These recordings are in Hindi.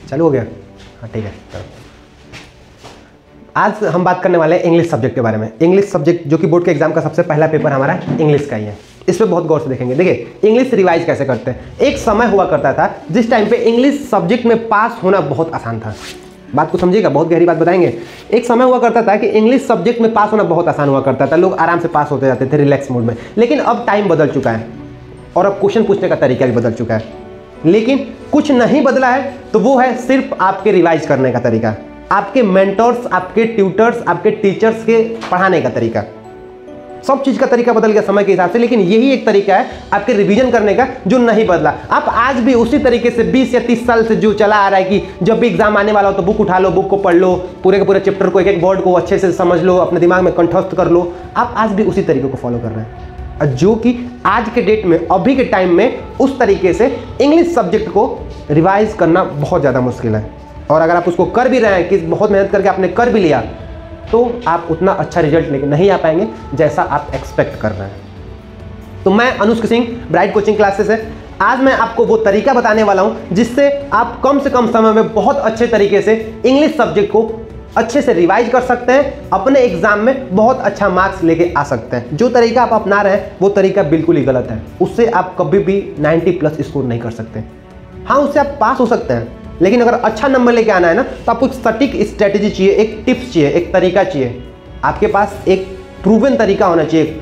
चालू हो गया? हाँ ठीक है। चलो, आज हम बात करने वाले हैं इंग्लिश सब्जेक्ट के बारे में। इंग्लिश सब्जेक्ट जो कि बोर्ड के एग्जाम का सबसे पहला पेपर हमारा इंग्लिश का ही है। इस पर बहुत गौर से देखेंगे। देखिए इंग्लिश रिवाइज कैसे करते हैं। एक समय हुआ करता था जिस टाइम पे इंग्लिश सब्जेक्ट में पास होना बहुत आसान था। बात को समझिएगा, बहुत गहरी बात बताएंगे। एक समय हुआ करता था कि इंग्लिश सब्जेक्ट में पास होना बहुत आसान हुआ करता था, लोग आराम से पास होते जाते थे रिलैक्स मूड में। लेकिन अब टाइम बदल चुका है और अब क्वेश्चन पूछने का तरीका भी बदल चुका है। लेकिन कुछ नहीं बदला है, तो वो है सिर्फ आपके रिवाइज करने का तरीका, आपके मेंटर्स, आपके ट्यूटर्स, आपके टीचर्स के पढ़ाने का तरीका। सब चीज़ का तरीका बदल गया समय के हिसाब से, लेकिन यही एक तरीका है आपके रिवीजन करने का जो नहीं बदला। आप आज भी उसी तरीके से 20 या 30 साल से जो चला आ रहा है कि जब भी एग्जाम आने वाला हो तो बुक उठा लो, बुक को पढ़ लो, पूरे के पूरे चैप्टर को, एक एक वर्ड को अच्छे से समझ लो, अपने दिमाग में कंठस्थ कर लो। आप आज भी उसी तरीके को फॉलो कर रहे हैं, जो कि आज के डेट में, अभी के टाइम में उस तरीके से इंग्लिश सब्जेक्ट को रिवाइज करना बहुत ज़्यादा मुश्किल है। और अगर आप उसको कर भी रहे हैं कि बहुत मेहनत करके आपने कर भी लिया, तो आप उतना अच्छा रिजल्ट लेके नहीं आ पाएंगे जैसा आप एक्सपेक्ट कर रहे हैं। तो मैं अनुष्क सिंह, ब्राइट कोचिंग क्लासेस है। आज मैं आपको वो तरीका बताने वाला हूं जिससे आप कम से कम समय में बहुत अच्छे तरीके से इंग्लिश सब्जेक्ट को अच्छे से रिवाइज कर सकते हैं, अपने एग्जाम में बहुत अच्छा मार्क्स लेके आ सकते हैं। जो तरीका आप अपना रहे हैं वो तरीका बिल्कुल ही गलत है। उससे आप कभी भी 90+ स्कोर नहीं कर सकते। हाँ, उससे आप पास हो सकते हैं, लेकिन अगर अच्छा नंबर लेके आना है ना, तो आपको सटीक स्ट्रेटेजी चाहिए, एक टिप्स चाहिए, एक तरीका चाहिए। आपके पास एक प्रूवन तरीका होना चाहिए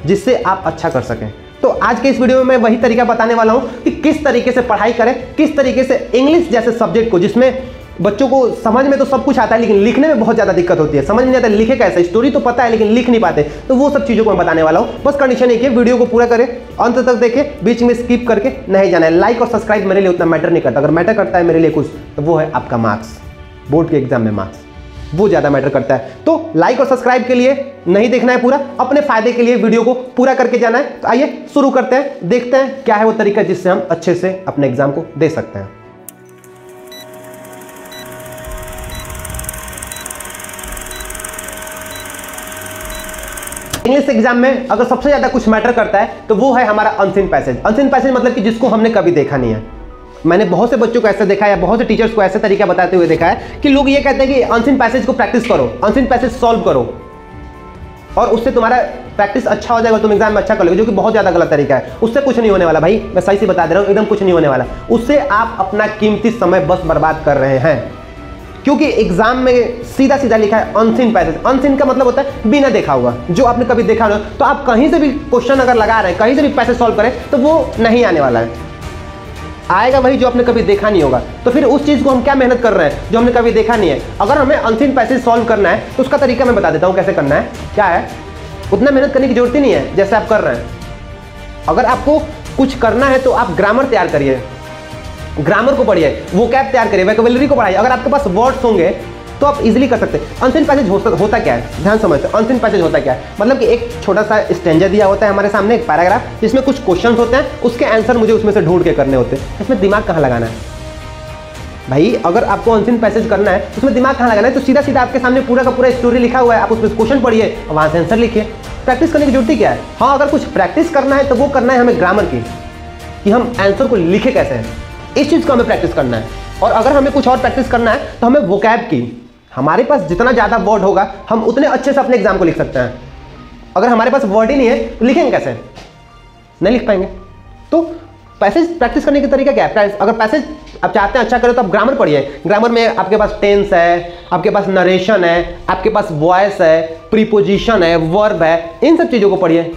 जिससे आप अच्छा कर सकें। तो आज के इस वीडियो में मैं वही तरीका बताने वाला हूं कि किस तरीके से पढ़ाई करें, किस तरीके से इंग्लिश जैसे सब्जेक्ट को, जिसमें बच्चों को समझ में तो सब कुछ आता है लेकिन लिखने में बहुत ज़्यादा दिक्कत होती है, समझ नहीं आता लिखे कैसे, स्टोरी तो पता है लेकिन लिख नहीं पाते, तो वो सब चीज़ों को मैं बताने वाला हूँ। बस कंडीशन एक है, वीडियो को पूरा करें, अंत तक देखें, बीच में स्किप करके नहीं जाना है। लाइक और सब्सक्राइब मेरे लिए उतना मैटर नहीं करता। अगर मैटर करता है मेरे लिए कुछ, तो वो है आपका मार्क्स, बोर्ड के एग्जाम में मार्क्स, वो ज़्यादा मैटर करता है। तो लाइक और सब्सक्राइब के लिए नहीं देखना है पूरा, अपने फायदे के लिए वीडियो को पूरा करके जाना है। तो आइए शुरू करते हैं, देखते हैं क्या है वो तरीका जिससे हम अच्छे से अपने एग्जाम को दे सकते हैं। इंग्लिश एग्जाम में अगर सबसे ज्यादा कुछ मैटर करता है तो वो है हमारा अनसीन पैसेज। अनसीन पैसेज मतलब कि जिसको हमने कभी देखा नहीं है। मैंने बहुत से बच्चों को ऐसे देखा है, या बहुत से टीचर्स को ऐसे तरीका बताते हुए देखा है कि लोग ये कहते हैं कि अनसीन पैसेज को प्रैक्टिस करो, अनसीन पैसेज सॉल्व करो और उससे तुम्हारा प्रैक्टिस अच्छा हो जाएगा, तुम एग्जाम में अच्छा कर लोगे, जो कि बहुत ज्यादा गलत तरीका है। उससे कुछ नहीं होने वाला भाई, मैं सही से बता दे रहा हूँ, एकदम कुछ नहीं होने वाला। उससे आप अपना कीमती समय बस बर्बाद कर रहे हैं, क्योंकि एग्जाम में सीधा सीधा लिखा है अनसीन पैसेज। अनसीन का मतलब होता है बिना देखा हुआ, जो आपने कभी देखा ना। तो आप कहीं से भी क्वेश्चन अगर लगा रहे हैं, कहीं से भी पैसेज सॉल्व करें, तो वो नहीं आने वाला है, आएगा वही जो आपने कभी देखा नहीं होगा। तो फिर उस चीज़ को हम क्या मेहनत कर रहे हैं जो हमने कभी देखा नहीं है। अगर हमें अनसीन पैसेज सॉल्व करना है तो उसका तरीका मैं बता देता हूँ कैसे करना है। क्या है, उतना मेहनत करने की जरूरत ही नहीं है जैसे आप कर रहे हैं। अगर आपको कुछ करना है तो आप ग्रामर तैयार करिए, ग्रामर को पढ़िए, वोकैब तैयार करिए, वोकैबुलरी को पढ़ाइए। अगर आपके पास वर्ड्स होंगे तो आप इजीली कर सकते हैं। अनसीन पैसेज होता क्या है, ध्यान समझते हैं। अनसीन पैसेज होता क्या है, मतलब कि एक छोटा सा स्टैंजा दिया होता है हमारे सामने, एक पैराग्राफ, जिसमें कुछ क्वेश्चंस होते हैं, उसके आंसर मुझे उसमें से ढूंढ के करने होते हैं। इसमें दिमाग कहाँ लगाना है भाई? अगर आपको अनसीन पैसेज करना है उसमें दिमाग कहाँ लगाना है? तो सीधा सीधा आपके सामने पूरा का पूरा स्टोरी लिखा हुआ है, आप उसमें क्वेश्चन पढ़िए, वहाँ से आंसर लिखिए। प्रैक्टिस करने की जरूरत ही क्या है? हाँ, अगर कुछ प्रैक्टिस करना है तो वो करना है हमें ग्रामर की, कि हम आंसर को लिखे कैसे हैं, इस चीज़ को हमें प्रैक्टिस करना है। और अगर हमें कुछ और प्रैक्टिस करना है तो हमें वोकैब की, हमारे पास जितना ज़्यादा वर्ड होगा हम उतने अच्छे से अपने एग्जाम को लिख सकते हैं। अगर हमारे पास वर्ड ही नहीं है तो लिखेंगे कैसे? नहीं लिख पाएंगे। तो पैसेज प्रैक्टिस करने का तरीका क्या है? अगर पैसेज आप चाहते हैं अच्छा करें तो आप ग्रामर पढ़िए। ग्रामर में आपके पास टेंस है, आपके पास नरेशन है, आपके पास वॉइस है, प्रीपोजिशन है, वर्ब है, इन सब चीज़ों को पढ़िए।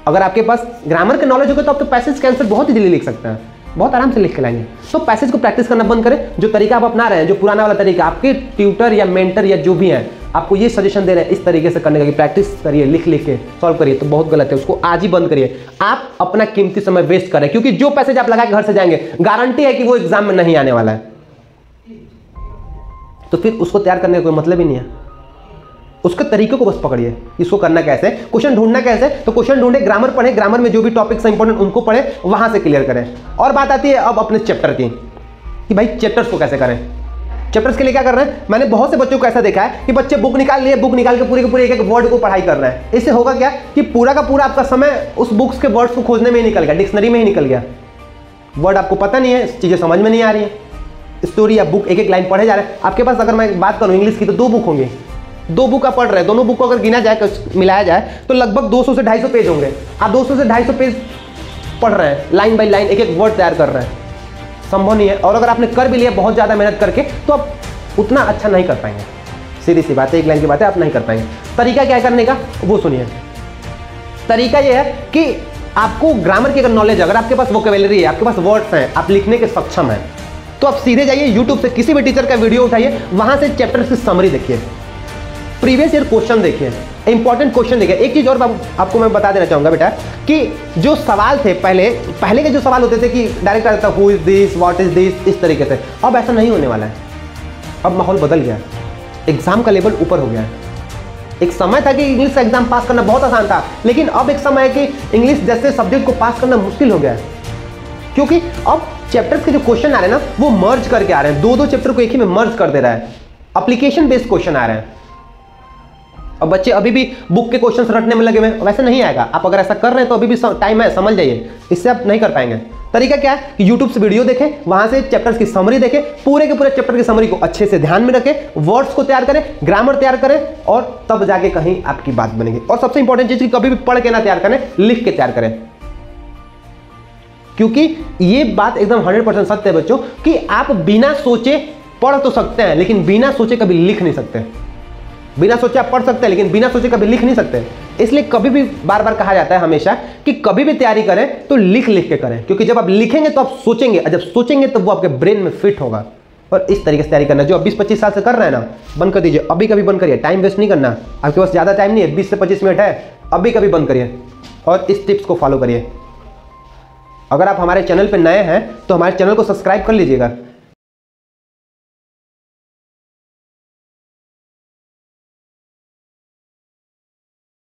अगर आपके पास ग्रामर के नॉलेज होगा तो आप तो पैसेज के आंसर बहुत इजीली लिख सकते हैं, बहुत आराम से लिख के लाएंगे। तो पैसेज को प्रैक्टिस करना बंद करें। जो तरीका आप अपना रहे हैं, जो पुराना वाला तरीका, आपके ट्यूटर या मेंटर या जो भी हैं आपको ये सजेशन दे रहे हैं इस तरीके से करने का कि प्रैक्टिस करिए, लिख लिख के सॉल्व करिए, तो बहुत गलत है। उसको आज ही बंद करिए। आप अपना कीमती समय वेस्ट करें, क्योंकि जो पैसेज आप लगा के घर से जाएंगे, गारंटी है कि वो एग्जाम में नहीं आने वाला है। तो फिर उसको तैयार करने का कोई मतलब ही नहीं है। उसके तरीके को बस पकड़िए, इसको करना कैसे, क्वेश्चन ढूंढना कैसे। तो क्वेश्चन ढूंढे, ग्रामर पढ़े, ग्रामर में जो भी टॉपिक्स इंपॉर्टेंट उनको पढ़े, वहां से क्लियर करें। और बात आती है अब अपने चैप्टर की, कि भाई चैप्टर्स को कैसे करें। चैप्टर्स के लिए क्या कर रहे हैं? मैंने बहुत से बच्चों को ऐसा देखा है कि बच्चे बुक निकाल लिए, बुक निकाल के पूरे के पूरे एक एक वर्ड को पढ़ाई कर रहे हैं। इससे होगा क्या कि पूरा का पूरा आपका समय उस बुक्स के वर्ड्स को खोजने में ही निकल गया, डिक्शनरी में ही निकल गया। वर्ड आपको पता नहीं है, चीज़ें समझ में नहीं आ रही है। स्टोरी या बुक एक एक लाइन पढ़े जा रहे हैं। आपके पास अगर मैं बात करूँ इंग्लिश की तो 2 बुक होंगे, 2 बुक आप पढ़ रहे हैं, दोनों बुक को अगर गिना जाए मिलाया जाए तो लगभग 200 से 250 पेज होंगे। आप 200 से 250 पेज पढ़ रहे हैं, लाइन बाई लाइन एक एक वर्ड तैयार कर रहे हैं, संभव नहीं है। और अगर आपने कर भी लिया बहुत ज़्यादा मेहनत करके तो आप उतना अच्छा नहीं कर पाएंगे, सीधी सी बात है, एक लाइन की बात है, आप नहीं कर पाएंगे। तरीका क्या है करने का वो सुनिए। तरीका ये है कि आपको ग्रामर की अगर नॉलेज, अगर आपके पास वोकेबुलरी है, आपके पास वर्ड्स हैं, आप लिखने के सक्षम हैं, तो आप सीधे जाइए यूट्यूब से किसी भी टीचर का वीडियो उठाइए, वहां से चैप्टर्स की समरी देखिए, प्रीवियस ईयर क्वेश्चन देखिए, इंपॉर्टेंट क्वेश्चन देखिए। एक चीज और आपको मैं बता देना चाहूंगा बेटा कि जो सवाल थे पहले के जो सवाल होते थे कि डायरेक्ट आता था who is this, what is this, इस तरीके से, अब ऐसा नहीं होने वाला है। अब माहौल बदल गया है, एग्जाम का लेवल ऊपर हो गया है। एक समय था कि इंग्लिश का एग्जाम पास करना बहुत आसान था, लेकिन अब एक समय है कि इंग्लिश जैसे सब्जेक्ट को पास करना मुश्किल हो गया है, क्योंकि अब चैप्टर्स के जो क्वेश्चन आ रहे हैं ना वो मर्ज करके आ रहे हैं, 2-2 चैप्टर को एक ही में मर्ज कर दे रहा है, एप्लीकेशन बेस्ड क्वेश्चन आ रहे हैं। अब बच्चे अभी भी बुक के क्वेश्चंस रटने में लगे हुए, वैसे नहीं आएगा। आप अगर ऐसा कर रहे हैं तो अभी भी टाइम है, समझ जाइए, इससे आप नहीं कर पाएंगे। तरीका क्या है कि यूट्यूब से वीडियो देखें, वहां से चैप्टर्स की समरी देखें, पूरे के पूरे चैप्टर की समरी को अच्छे से ध्यान में रखें, वर्ड्स को तैयार करें, ग्रामर तैयार करें, और तब जाके कहीं आपकी बात बनेगी। और सबसे इंपॉर्टेंट चीज कि कभी भी पढ़ के ना तैयार करें, लिख के तैयार करें, क्योंकि ये बात एकदम 100% सत्य है बच्चों कि आप बिना सोचे पढ़ तो सकते हैं, लेकिन बिना सोचे कभी लिख नहीं सकते। बिना सोचे आप पढ़ सकते हैं, लेकिन बिना सोचे कभी लिख नहीं सकते। इसलिए कभी भी बार बार कहा जाता है हमेशा कि कभी भी तैयारी करें तो लिख के करें, क्योंकि जब आप लिखेंगे तो आप सोचेंगे, और जब सोचेंगे तो वो आपके ब्रेन में फिट होगा। और इस तरीके से तैयारी करना, जो 20-25 साल से कर रहे हैं ना, बंद कर दीजिए, अभी कभी बंद करिए, टाइम वेस्ट नहीं करना। आपके पास ज़्यादा टाइम नहीं है, 20 से 25 मिनट है, अभी कभी बंद करिए और इस टिप्स को फॉलो करिए। अगर आप हमारे चैनल पर नए हैं तो हमारे चैनल को सब्सक्राइब कर लीजिएगा,